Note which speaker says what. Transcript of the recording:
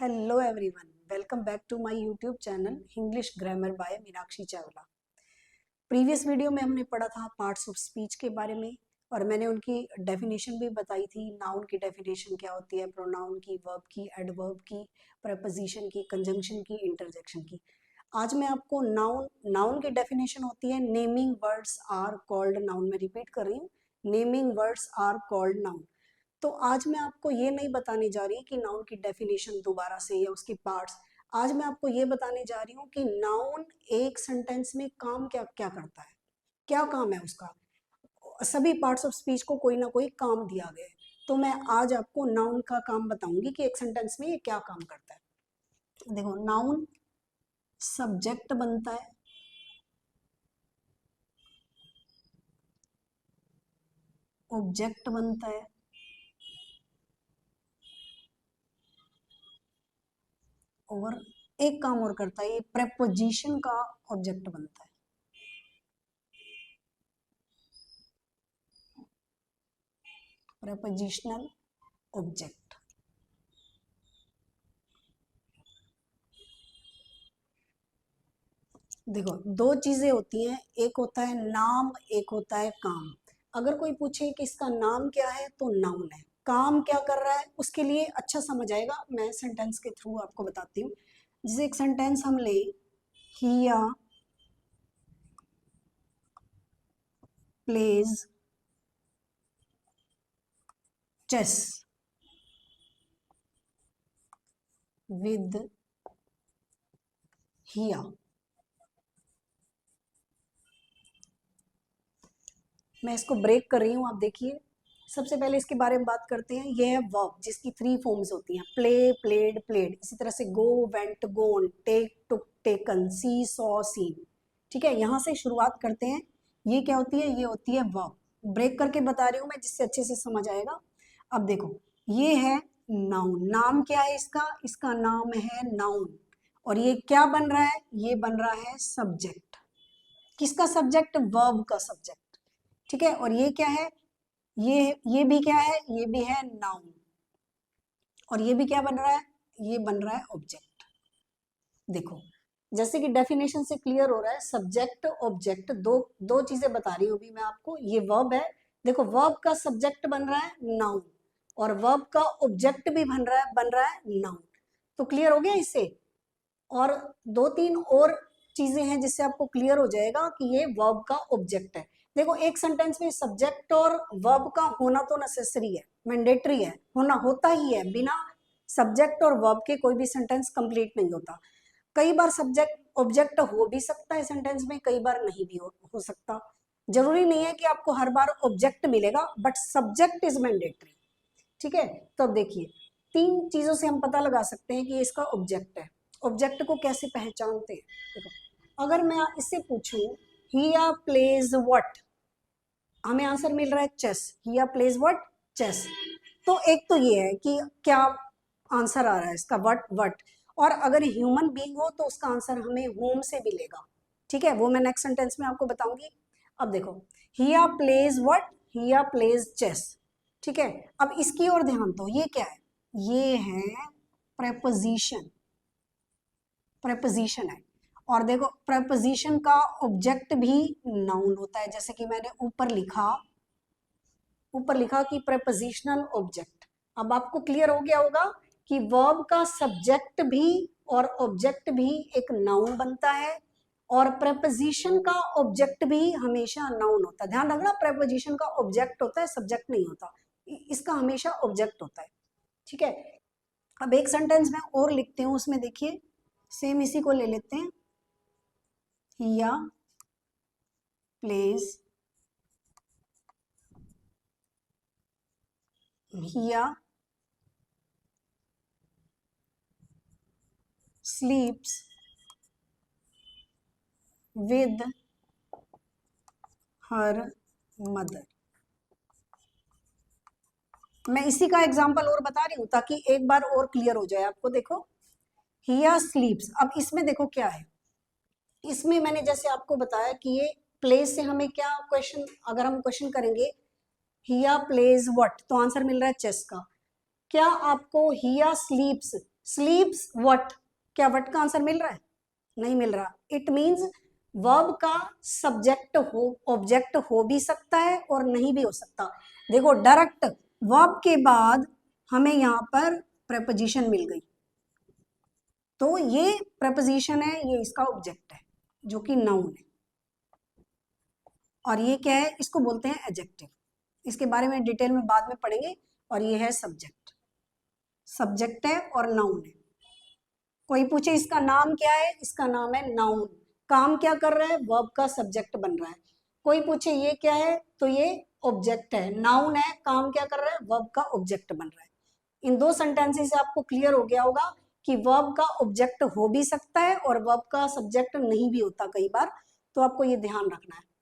Speaker 1: Hello everyone, welcome back to my YouTube channel English grammar by Meenakshi Chawla. Previous video में हमने पढ़ा था parts of speech के बारे में और मैंने उनकी डेफिनेशन भी बताई थी। नाउन की डेफिनेशन क्या होती है, प्रोनाउन की, वर्ब की, एडवर्ब की, प्रेपोजिशन की, कंजंक्शन की, इंटरजेक्शन की। आज मैं आपको नाउन की डेफिनेशन होती है naming words are called noun. मैं रिपीट कर रही हूँ, naming words are called noun. तो आज मैं आपको ये नहीं बताने जा रही कि नाउन की डेफिनेशन दोबारा से या उसकी पार्ट्स। आज मैं आपको ये बताने जा रही हूँ कि नाउन एक सेंटेंस में काम क्या क्या करता है, क्या काम है उसका। सभी पार्ट्स ऑफ स्पीच को कोई ना कोई काम दिया गया है, तो मैं आज आपको नाउन का काम बताऊंगी कि एक सेंटेंस में ये क्या काम करता है। देखो, नाउन सब्जेक्ट बनता है, ऑब्जेक्ट बनता है और एक काम और करता है, ये प्रेपोजिशन का ऑब्जेक्ट बनता है। Prepositional object. देखो, दो चीजें होती हैं, एक होता है नाम, एक होता है काम। अगर कोई पूछे कि इसका नाम क्या है तो नाउन है, काम क्या कर रहा है उसके लिए अच्छा समझ आएगा, मैं सेंटेंस के थ्रू आपको बताती हूँ। जैसे एक सेंटेंस हम ले, हिया प्लेज चेस विद हिया। मैं इसको ब्रेक कर रही हूँ, आप देखिए। सबसे पहले इसके बारे में बात करते हैं। ये है वर्ब, जिसकी थ्री फॉर्म्स होती हैं, प्ले, प्लेड, प्लेड। इसी तरह से गो, वेंट, गोन, टेक, टुक, टेकन, सी, सॉ, सीन। ठीक है, यहाँ से शुरुआत करते हैं। ये क्या होती है? ये होती है वर्ब। ब्रेक करके बता रही हूँ मैं, जिससे अच्छे से समझ आएगा। अब देखो, ये है नाउन। नाम क्या है इसका? इसका नाम है नाउन। और ये क्या बन रहा है? ये बन रहा है सब्जेक्ट। किसका सब्जेक्ट? वर्ब का सब्जेक्ट। ठीक है, और ये क्या है? ये भी क्या है? ये भी है नाउन। और ये भी क्या बन रहा है? ये बन रहा है ऑब्जेक्ट। देखो, जैसे कि डेफिनेशन से क्लियर हो रहा है, सब्जेक्ट ऑब्जेक्ट दो दो चीजें बता रही हूँ अभी मैं आपको। ये वर्ब है, देखो वर्ब का सब्जेक्ट बन रहा है नाउन और वर्ब का ऑब्जेक्ट भी बन रहा है नाउन। तो क्लियर हो गया इससे। और दो तीन और चीजें हैं जिससे आपको क्लियर हो जाएगा कि ये वर्ब का ऑब्जेक्ट है। देखो, एक सेंटेंस में सब्जेक्ट और वर्ब का होना तो नेसेसरी है, मैंडेटरी है, होना होता ही है। बिना सब्जेक्ट और वर्ब के कोई भी सेंटेंस कंप्लीट नहीं होता। कई बार सब्जेक्ट ऑब्जेक्ट हो भी सकता है सेंटेंस में, कई बार नहीं भी हो सकता। जरूरी नहीं है कि आपको हर बार ऑब्जेक्ट मिलेगा, बट सब्जेक्ट इज मैंडेटरी। ठीक है, तो अब देखिए, तीन चीजों से हम पता लगा सकते हैं कि ये इसका ऑब्जेक्ट है। ऑब्जेक्ट को कैसे पहचानते हैं? देखो, अगर मैं इससे पूछूं हिया प्लेज व्हाट, हमें आंसर मिल रहा है chess. Hiya plays what? Chess. तो एक तो ये है कि क्या आंसर आ रहा है इसका, व्हाट व्हाट। और अगर ह्यूमन बीइंग हो तो उसका आंसर हमें होम से मिलेगा। ठीक है, वो मैं नेक्स्ट सेंटेंस में आपको बताऊंगी। अब देखो, Hiya plays what? Hiya plays chess. ठीक है, अब इसकी ओर ध्यान दो, ये क्या है? ये है प्रेपोजिशन। प्रेपोजिशन है। और देखो, प्रेपोजिशन का ऑब्जेक्ट भी नाउन होता है, जैसे कि मैंने ऊपर लिखा कि प्रेपोजिशनल ऑब्जेक्ट। अब आपको क्लियर हो गया होगा कि वर्ब का सब्जेक्ट भी और ऑब्जेक्ट भी एक नाउन बनता है और प्रेपोजिशन का ऑब्जेक्ट भी हमेशा नाउन होता है। ध्यान रखना, प्रेपोजिशन का ऑब्जेक्ट होता है, सब्जेक्ट नहीं होता। इसका हमेशा ऑब्जेक्ट होता है। ठीक है, अब एक सेंटेंस में और लिखती हूँ, उसमें देखिए सेम इसी को ले लेते हैं। Hiya plays, Hiya sleeps with her mother। मैं इसी का एग्जाम्पल और बता रही हूं ताकि एक बार और क्लियर हो जाए आपको। देखो, हिया स्लीप्स। अब इसमें देखो क्या है, इसमें मैंने जैसे आपको बताया कि ये प्लेस से हमें क्या क्वेश्चन, अगर हम क्वेश्चन करेंगे हिया प्लेज व्हाट तो आंसर मिल रहा है चेस का। क्या आपको हिया स्लीप्स स्लीप्स व्हाट, क्या व्हाट का आंसर मिल रहा है? नहीं मिल रहा। इट मींस वर्ब का सब्जेक्ट हो ऑब्जेक्ट हो भी सकता है और नहीं भी हो सकता। देखो डायरेक्ट वर्ब के बाद हमें यहाँ पर प्रेपोजिशन मिल गई, तो ये प्रेपोजिशन है, ये इसका ऑब्जेक्ट है जो कि नाउन है, और ये क्या है, इसको बोलते हैं एडजेक्टिव। इसके बारे में डिटेल में बाद में पढ़ेंगे। और ये है सब्जेक्ट, सब्जेक्ट है और नाउन है। कोई पूछे इसका नाम क्या है, इसका नाम है नाउन। काम क्या कर रहा है, वर्ब का सब्जेक्ट बन रहा है। कोई पूछे ये क्या है, तो ये ऑब्जेक्ट है, नाउन है, काम क्या कर रहा है, वर्ब का ऑब्जेक्ट बन रहा है। इन दो सेंटेंसेस से आपको क्लियर हो गया होगा कि वर्ब का ऑब्जेक्ट हो भी सकता है और वर्ब का सब्जेक्ट नहीं भी होता कई बार, तो आपको ये ध्यान रखना है।